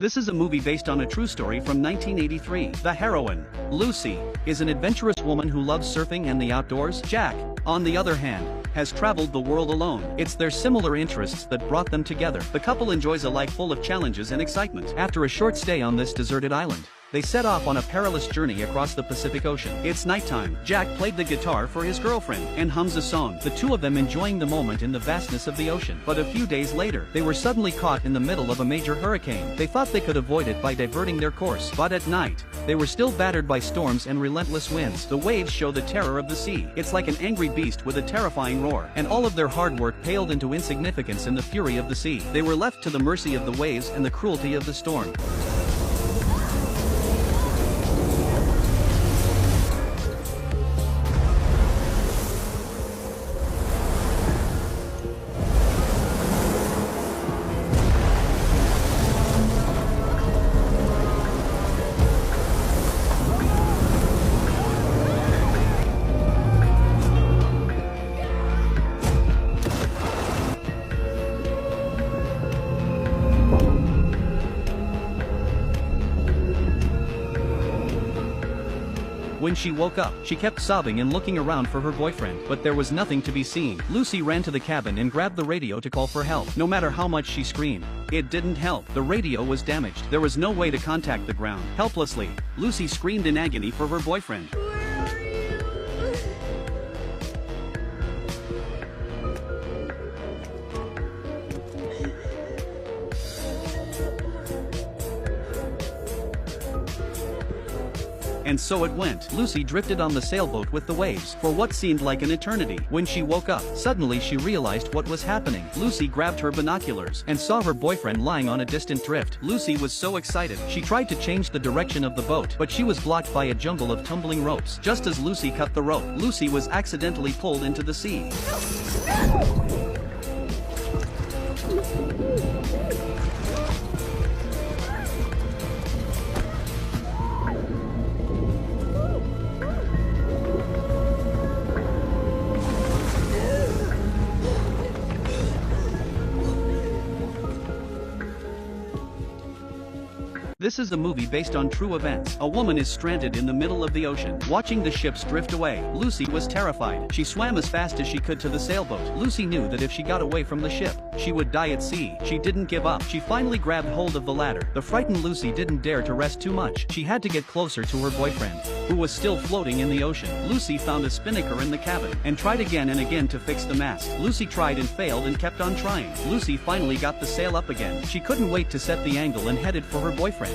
This is a movie based on a true story from 1983. The heroine, Lucy, is an adventurous woman who loves surfing and the outdoors. Jack, on the other hand, has traveled the world alone. It's their similar interests that brought them together. The couple enjoys a life full of challenges and excitement. After a short stay on this deserted island, they set off on a perilous journey across the Pacific Ocean. It's nighttime. Jack played the guitar for his girlfriend and hums a song, the two of them enjoying the moment in the vastness of the ocean. But a few days later, they were suddenly caught in the middle of a major hurricane. They thought they could avoid it by diverting their course, but at night, they were still battered by storms and relentless winds. The waves show the terror of the sea. It's like an angry beast with a terrifying roar, and all of their hard work paled into insignificance in the fury of the sea. They were left to the mercy of the waves and the cruelty of the storm. When she woke up, she kept sobbing and looking around for her boyfriend, but there was nothing to be seen. Lucy ran to the cabin and grabbed the radio to call for help. No matter how much she screamed, it didn't help. The radio was damaged. There was no way to contact the ground. Helplessly, Lucy screamed in agony for her boyfriend. And so it went. Lucy drifted on the sailboat with the waves for what seemed like an eternity. When she woke up, suddenly she realized what was happening. Lucy grabbed her binoculars and saw her boyfriend lying on a distant drift. Lucy was so excited. She tried to change the direction of the boat, but she was blocked by a jungle of tumbling ropes. Just as Lucy cut the rope, Lucy was accidentally pulled into the sea. This is a movie based on true events. A woman is stranded in the middle of the ocean, watching the ships drift away. Lucy was terrified. She swam as fast as she could to the sailboat. Lucy knew that if she got away from the ship, she would die at sea. She didn't give up. She finally grabbed hold of the ladder. The frightened Lucy didn't dare to rest too much. She had to get closer to her boyfriend, who was still floating in the ocean. Lucy found a spinnaker in the cabin and tried again and again to fix the mast. Lucy tried and failed and kept on trying. Lucy finally got the sail up again. She couldn't wait to set the angle and headed for her boyfriend.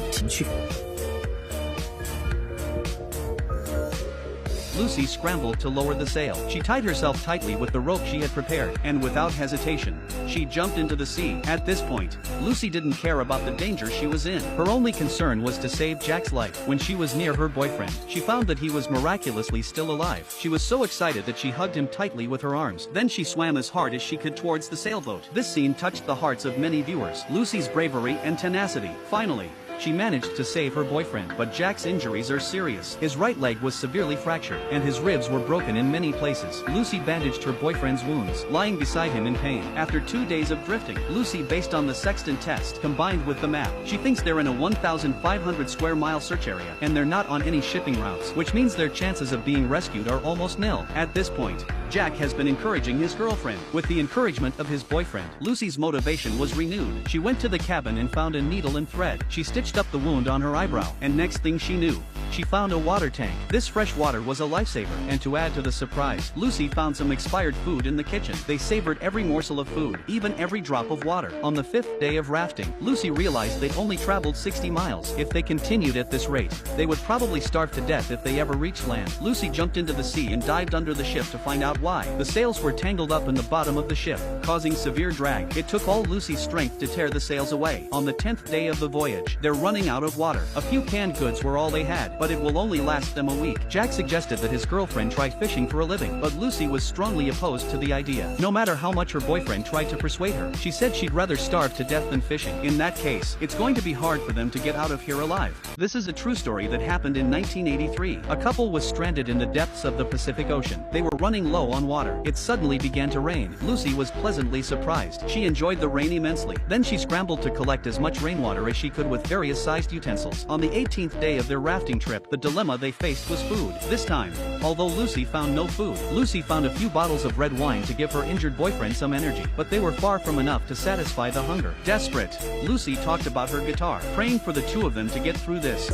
Lucy scrambled to lower the sail. She tied herself tightly with the rope she had prepared, and without hesitation, she jumped into the sea. At this point, Lucy didn't care about the danger she was in. Her only concern was to save Jack's life. When she was near her boyfriend, she found that he was miraculously still alive. She was so excited that she hugged him tightly with her arms. Then she swam as hard as she could towards the sailboat. This scene touched the hearts of many viewers. Lucy's bravery and tenacity. Finally, she managed to save her boyfriend, but Jack's injuries are serious. His right leg was severely fractured, and his ribs were broken in many places. Lucy bandaged her boyfriend's wounds, lying beside him in pain. After 2 days of drifting, Lucy, based on the Sexton test combined with the map, she thinks they're in a 1,500 square mile search area, and they're not on any shipping routes, which means their chances of being rescued are almost nil. At this point, Jack has been encouraging his girlfriend. With the encouragement of his boyfriend, Lucy's motivation was renewed. She went to the cabin and found a needle and thread. She stitched up the wound on her eyebrow, and next thing she knew, she found a water tank. This fresh water was a lifesaver, and to add to the surprise, Lucy found some expired food in the kitchen. They savored every morsel of food, even every drop of water. On the 5th day of rafting, Lucy realized they'd only traveled 60 miles. If they continued at this rate, they would probably starve to death if they ever reached land. Lucy jumped into the sea and dived under the ship to find out why. The sails were tangled up in the bottom of the ship, causing severe drag. It took all Lucy's strength to tear the sails away. On the 10th day of the voyage, they're running out of water. A few canned goods were all they had, but it will only last them a week. Jack suggested that his girlfriend try fishing for a living, but Lucy was strongly opposed to the idea. No matter how much her boyfriend tried to persuade her, she said she'd rather starve to death than fishing. In that case, it's going to be hard for them to get out of here alive. This is a true story that happened in 1983. A couple was stranded in the depths of the Pacific Ocean. They were running low flow on water. It suddenly began to rain. Lucy was pleasantly surprised. She enjoyed the rain immensely. Then she scrambled to collect as much rainwater as she could with various sized utensils. On the 18th day of their rafting trip, the dilemma they faced was food. This time, although Lucy found no food, Lucy found a few bottles of red wine to give her injured boyfriend some energy, but they were far from enough to satisfy the hunger. Desperate, Lucy talked about her guitar, praying for the two of them to get through this.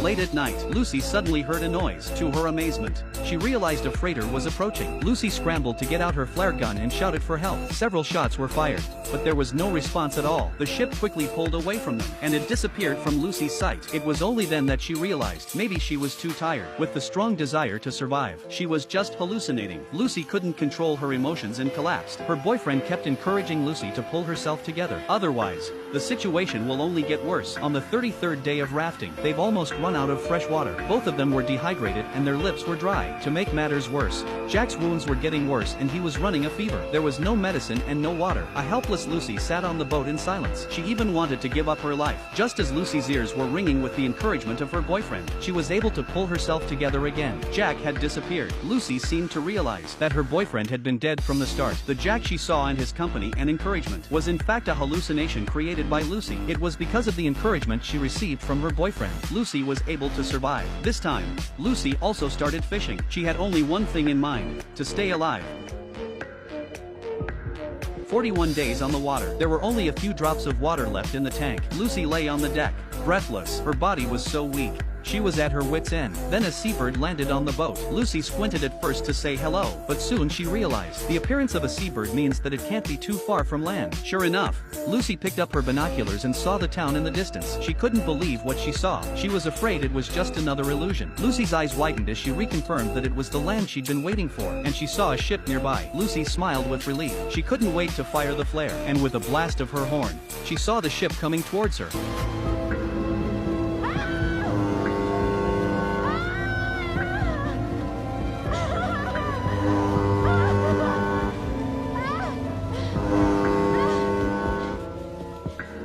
Late at night, Lucy suddenly heard a noise. To her amazement, she realized a freighter was approaching. Lucy scrambled to get out her flare gun and shouted for help. Several shots were fired, but there was no response at all. The ship quickly pulled away from them, and it disappeared from Lucy's sight. It was only then that she realized maybe she was too tired. With the strong desire to survive, she was just hallucinating. Lucy couldn't control her emotions and collapsed. Her boyfriend kept encouraging Lucy to pull herself together. Otherwise, the situation will only get worse. On the 33rd day of rafting, they've almost run out of fresh water. Both of them were dehydrated and their lips were dry. To make matters worse, Jack's wounds were getting worse and he was running a fever. There was no medicine and no water. A helpless Lucy sat on the boat in silence. She even wanted to give up her life. Just as Lucy's ears were ringing with the encouragement of her boyfriend, she was able to pull herself together again. Jack had disappeared. Lucy seemed to realize that her boyfriend had been dead from the start. The Jack she saw and his company and encouragement was in fact a hallucination created by Lucy. It was because of the encouragement she received from her boyfriend. Lucy was able to survive. This time, Lucy also started fishing. She had only one thing in mind: to stay alive. 41 days on the water. There were only a few drops of water left in the tank. Lucy lay on the deck, breathless. Her body was so weak. She was at her wit's end. Then a seabird landed on the boat. Lucy squinted at first to say hello, but soon she realized the appearance of a seabird means that it can't be too far from land. Sure enough, Lucy picked up her binoculars and saw the town in the distance. She couldn't believe what she saw. She was afraid it was just another illusion. Lucy's eyes widened as she reconfirmed that it was the land she'd been waiting for, and she saw a ship nearby. Lucy smiled with relief. She couldn't wait to fire the flare, and with a blast of her horn, she saw the ship coming towards her.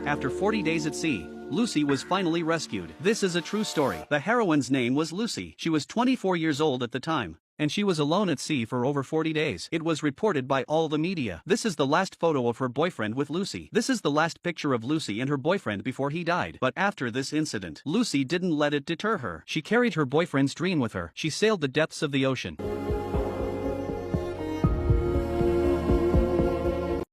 After 40 days at sea, Lucy was finally rescued. This is a true story. The heroine's name was Lucy. She was 24 years old at the time, and she was alone at sea for over 40 days. It was reported by all the media. This is the last photo of her boyfriend with Lucy. This is the last picture of Lucy and her boyfriend before he died. But after this incident, Lucy didn't let it deter her. She carried her boyfriend's dream with her. She sailed the depths of the ocean.